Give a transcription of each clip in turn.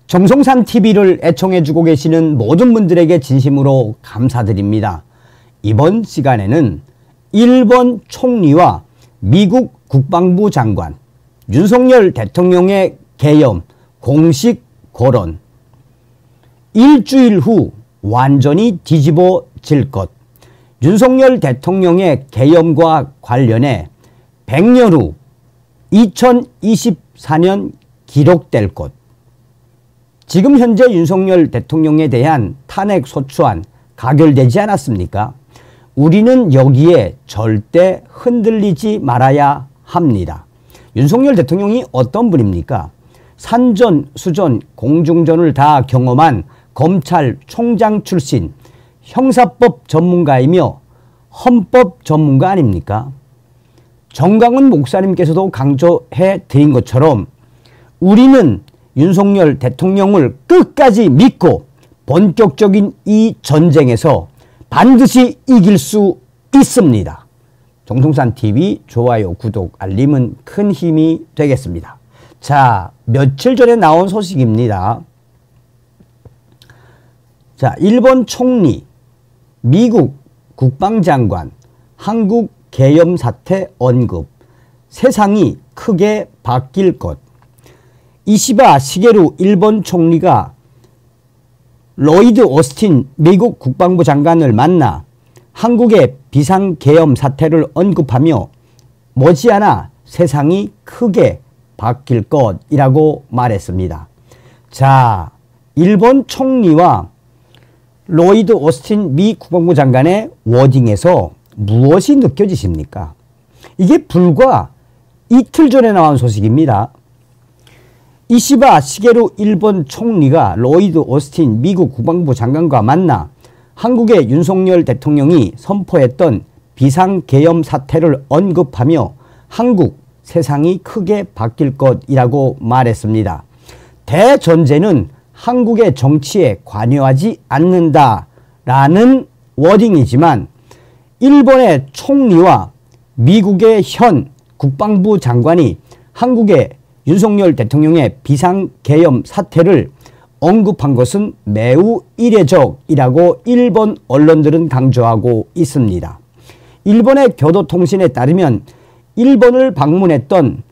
정성산 TV를 애청해주고 계시는 모든 분들에게 진심으로 감사드립니다. 이번 시간에는 일본 총리와 미국 국방부 장관, 윤석열 대통령의 계엄 공식 거론, 일주일 후 완전히 뒤집어질 것, 윤석열 대통령의 계엄과 관련해 100년 후 2024년 기록될 것, 지금 현재 윤석열 대통령에 대한 탄핵소추안 가결되지 않았습니까? 우리는 여기에 절대 흔들리지 말아야 합니다. 윤석열 대통령이 어떤 분입니까? 산전, 수전, 공중전을 다 경험한 검찰총장 출신 형사법 전문가이며 헌법 전문가 아닙니까? 정강훈 목사님께서도 강조해 드린 것처럼 우리는 윤석열 대통령을 끝까지 믿고 본격적인 이 전쟁에서 반드시 이길 수 있습니다. 정성산TV 좋아요, 구독, 알림은 큰 힘이 되겠습니다. 자, 며칠 전에 나온 소식입니다. 자, 일본 총리, 미국 국방장관, 한국 계엄 사태 언급, 세상이 크게 바뀔 것. 이시바 시게루 일본 총리가 로이드 오스틴 미국 국방부 장관을 만나 한국의 비상계엄 사태를 언급하며 머지않아 세상이 크게 바뀔 것이라고 말했습니다. 자, 일본 총리와 로이드 오스틴 미 국방부 장관의 워딩에서 무엇이 느껴지십니까? 이게 불과 이틀 전에 나온 소식입니다. 이시바 시게루 일본 총리가 로이드 오스틴 미국 국방부 장관과 만나 한국의 윤석열 대통령이 선포했던 비상계엄 사태를 언급하며 한국 세상이 크게 바뀔 것이라고 말했습니다. 대전제는 한국의 정치에 관여하지 않는다라는 워딩이지만 일본의 총리와 미국의 현 국방부 장관이 한국의 윤석열 대통령의 비상계엄 사태를 언급한 것은 매우 이례적이라고 일본 언론들은 강조하고 있습니다. 일본의 교도통신에 따르면 일본을 방문했던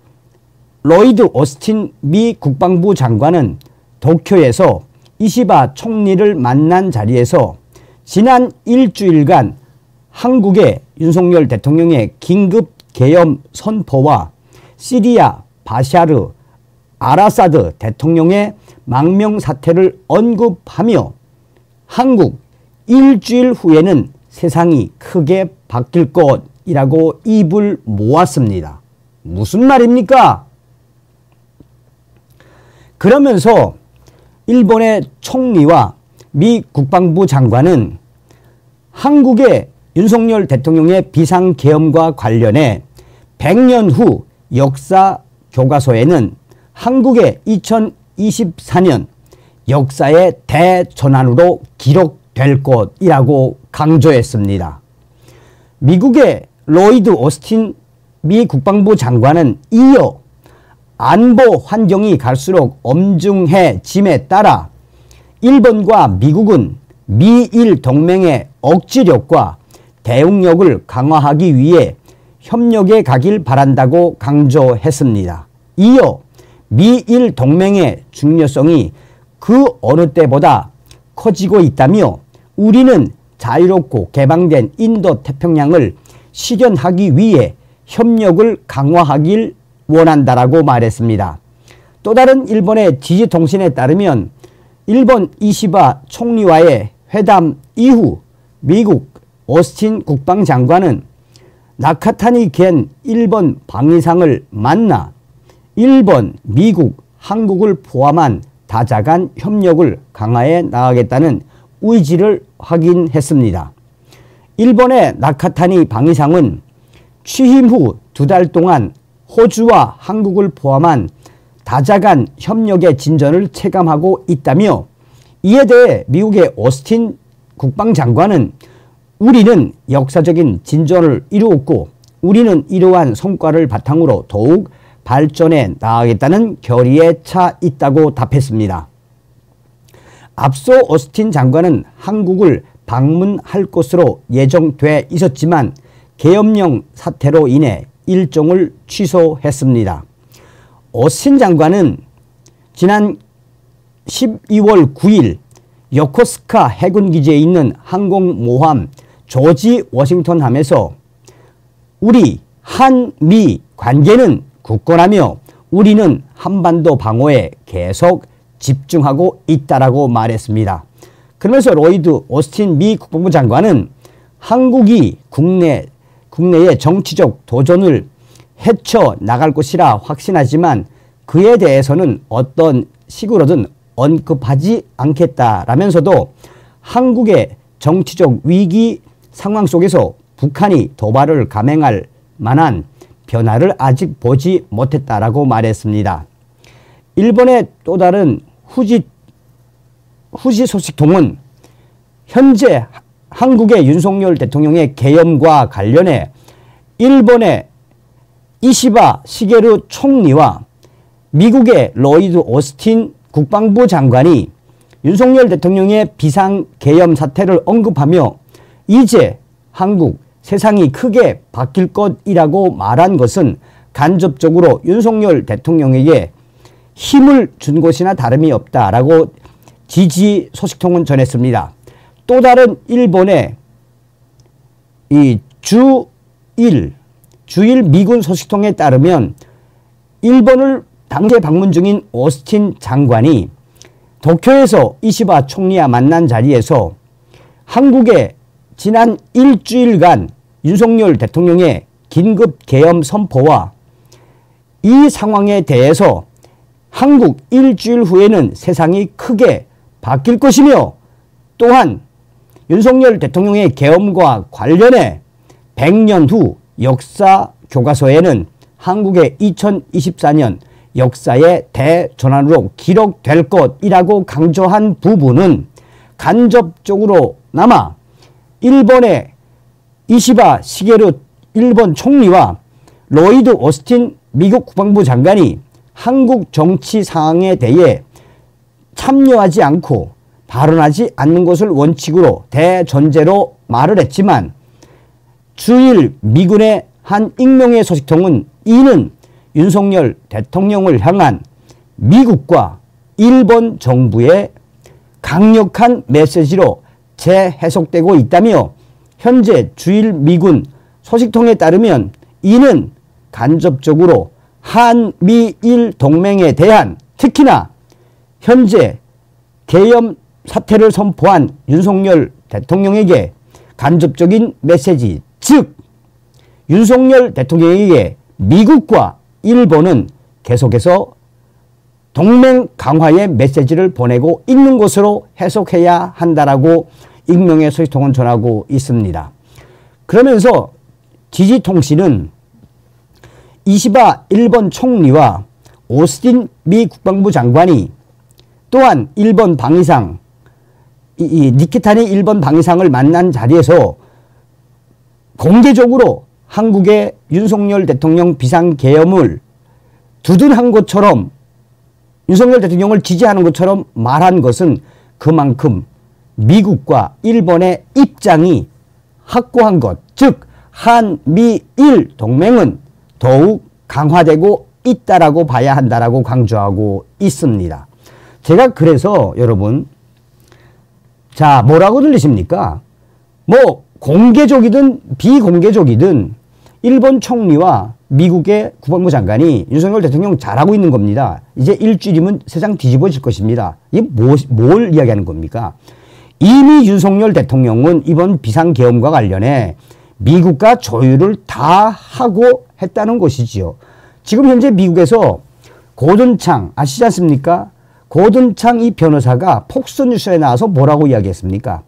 로이드 오스틴 미 국방부 장관은 도쿄에서 이시바 총리를 만난 자리에서 지난 일주일간 한국의 윤석열 대통령의 긴급 계엄 선포와 시리아 바샤르 아라사드 대통령의 망명 사태를 언급하며 한국 일주일 후에는 세상이 크게 바뀔 것이라고 입을 모았습니다. 무슨 말입니까? 그러면서 일본의 총리와 미 국방부 장관은 한국의 윤석열 대통령의 비상계엄과 관련해 100년 후 역사 교과서에는 한국의 2024년 역사의 대전환으로 기록될 것이라고 강조했습니다. 미국의 로이드 오스틴 미 국방부 장관은 이어 안보 환경이 갈수록 엄중해짐에 따라 일본과 미국은 미일 동맹의 억지력과 대응력을 강화하기 위해 협력에 가길 바란다고 강조했습니다. 이어 미일 동맹의 중요성이 그 어느 때보다 커지고 있다며 우리는 자유롭고 개방된 인도태평양을 실현하기 위해 협력을 강화하길 원한다라고 말했습니다. 또 다른 일본의 지지통신에 따르면 일본 이시바 총리와의 회담 이후 미국 오스틴 국방장관은 나카타니 겐 일본 방위상을 만나 일본, 미국, 한국을 포함한 다자간 협력을 강화해 나가겠다는 의지를 확인했습니다. 일본의 나카타니 방위상은 취임 후 2달 동안 호주와 한국을 포함한 다자간 협력의 진전을 체감하고 있다며 이에 대해 미국의 오스틴 국방장관은 우리는 역사적인 진전을 이루었고 우리는 이러한 성과를 바탕으로 더욱 발전해 나가겠다는 결의에 차 있다고 답했습니다. 앞서 오스틴 장관은 한국을 방문할 것으로 예정돼 있었지만 계엄령 사태로 인해 일정을 취소했습니다. 오스틴 장관은 지난 12월 9일 요코스카 해군기지에 있는 항공모함 조지 워싱턴함에서 우리 한미 관계는 굳건하며 우리는 한반도 방어에 계속 집중하고 있다라고 말했습니다. 그러면서 로이드 오스틴 미 국방부 장관은 한국이 국내의 정치적 도전을 헤쳐나갈 것이라 확신하지만 그에 대해서는 어떤 식으로든 언급하지 않겠다라면서도 한국의 정치적 위기 상황 속에서 북한이 도발을 감행할 만한 변화를 아직 보지 못했다라고 말했습니다. 일본의 또 다른 후지 소식통은 현재 한국의 윤석열 대통령의 계엄과 관련해 일본의 이시바 시게루 총리와 미국의 로이드 오스틴 국방부 장관이 윤석열 대통령의 비상계엄 사태를 언급하며 이제 한국 세상이 크게 바뀔 것이라고 말한 것은 간접적으로 윤석열 대통령에게 힘을 준 것이나 다름이 없다라고 지지 소식통은 전했습니다. 또 다른 일본의 이 주일 미군 소식통에 따르면 일본을 당시 방문 중인 오스틴 장관이 도쿄에서 이시바 총리와 만난 자리에서 한국의 지난 일주일간 윤석열 대통령의 긴급 계엄 선포와 이 상황에 대해서 한국 일주일 후에는 세상이 크게 바뀔 것이며 또한 윤석열 대통령의 계엄과 관련해 100년 후 역사 교과서에는 한국의 2024년 역사의 대전환으로 기록될 것이라고 강조한 부분은 간접적으로나마 일본의 이시바 시게루 일본 총리와 로이드 오스틴 미국 국방부 장관이 한국 정치 상황에 대해 참여하지 않고 발언하지 않는 것을 원칙으로 대전제로 말을 했지만 주일 미군의 한 익명의 소식통은 이는 윤석열 대통령을 향한 미국과 일본 정부의 강력한 메시지로 재해석되고 있다며 현재 주일 미군 소식통에 따르면 이는 간접적으로 한미일 동맹에 대한 특히나 현재 계엄 사태를 선포한 윤석열 대통령에게 간접적인 메시지, 즉 윤석열 대통령에게 미국과 일본은 계속해서 동맹 강화의 메시지를 보내고 있는 것으로 해석해야 한다라고 익명의 소식통은 전하고 있습니다. 그러면서 지지통신은 이시바 일본 총리와 오스틴 미 국방부 장관이 또한 일본 방위상 니키타니 일본 방위상을 만난 자리에서 공개적으로 한국의 윤석열 대통령 비상계엄을 두둔한 것처럼 윤석열 대통령을 지지하는 것처럼 말한 것은 그만큼 미국과 일본의 입장이 확고한 것, 즉 한미일 동맹은 더욱 강화되고 있다라고 봐야 한다라고 강조하고 있습니다. 제가 그래서 여러분, 자, 뭐라고 들리십니까? 뭐 공개적이든 비공개적이든 일본 총리와 미국의 국방부 장관이 윤석열 대통령 잘하고 있는 겁니다. 이제 일주일이면 세상 뒤집어질 것입니다. 이게 뭘 이야기하는 겁니까? 이미 윤석열 대통령은 이번 비상계엄과 관련해 미국과 조율을 다 하고 했다는 것이지요. 지금 현재 미국에서 고든창 아시지 않습니까? 고든창 이 변호사가 폭스뉴스에 나와서 뭐라고 이야기했습니까?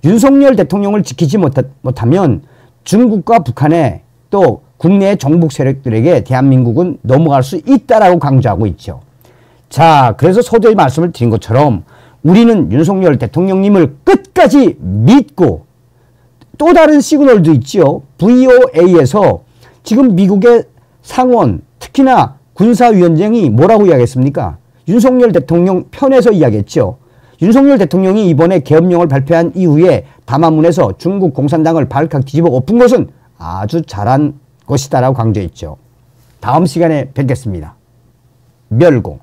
윤석열 대통령을 지키지 못하면 중국과 북한의 또 국내의 정복 세력들에게 대한민국은 넘어갈 수 있다라고 강조하고 있죠. 자, 그래서 서두에 말씀을 드린 것처럼 우리는 윤석열 대통령님을 끝까지 믿고 또 다른 시그널도 있죠. VOA에서 지금 미국의 상원, 특히나 군사위원장이 뭐라고 이야기했습니까? 윤석열 대통령 편에서 이야기했죠. 윤석열 대통령이 이번에 계엄령을 발표한 이후에 담화문에서 중국 공산당을 발칵 뒤집어 엎은 것은 아주 잘한 것이다라고 강조했죠. 다음 시간에 뵙겠습니다. 멸공.